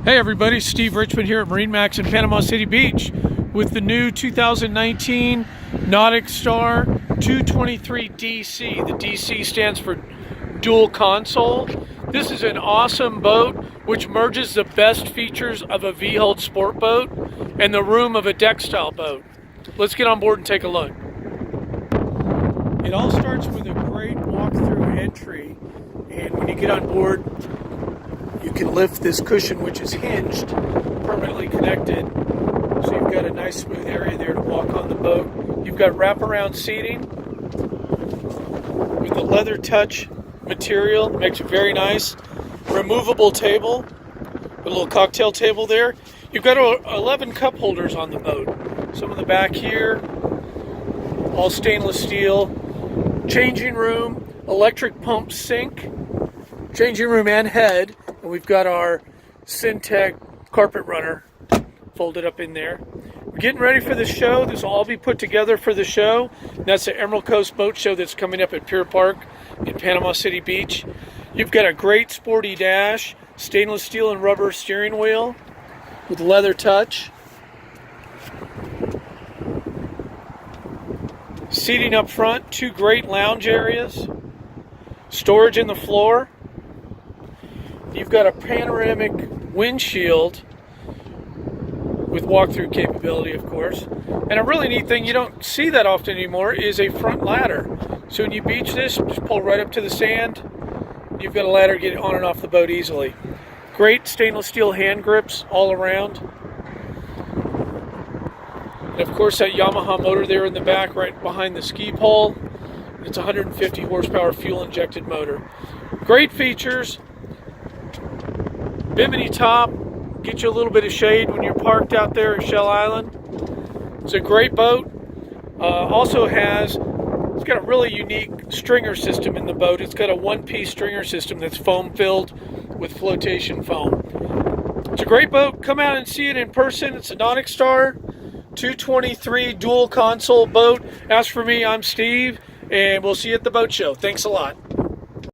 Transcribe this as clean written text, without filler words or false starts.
Hey everybody, Steve Richmond here at MarineMax in Panama City Beach with the new 2019 NauticStar 223 DC. The DC stands for dual console. This is an awesome boat which merges the best features of a V-hulled sport boat and the room of a deck style boat. Let's get on board and take a look. It all starts with a great walk-through entry, and when you get on board you can lift this cushion, which is hinged, permanently connected. So you've got a nice smooth area there to walk on the boat. You've got wraparound seating with the leather touch material. It makes it very nice. Removable table, a little cocktail table there. You've got 11 cup holders on the boat. Some in the back here, all stainless steel. Changing room, electric pump sink, changing room and head. And we've got our Syntec carpet runner folded up in there. We're getting ready for the show. This will all be put together for the show. And that's the Emerald Coast Boat Show that's coming up at Pier Park in Panama City Beach. You've got a great sporty dash, stainless steel and rubber steering wheel with leather touch. Seating up front, two great lounge areas. Storage in the floor. You've got a panoramic windshield with walk-through capability, of course. And a really neat thing you don't see that often anymore is a front ladder. So when you beach this, just pull right up to the sand. You've got a ladder to get on and off the boat easily. Great stainless steel hand grips all around. And of course that Yamaha motor there in the back right behind the ski pole. It's a 150 horsepower fuel injected motor. Great features. Bimini top, get you a little bit of shade when you're parked out there at Shell Island. It's a great boat. It's got a really unique stringer system in the boat. It's got a one-piece stringer system that's foam filled with flotation foam. It's a great boat. Come out and see it in person. It's a NauticStar 223 dual console boat. As for me, I'm Steve, and we'll see you at the boat show. Thanks a lot.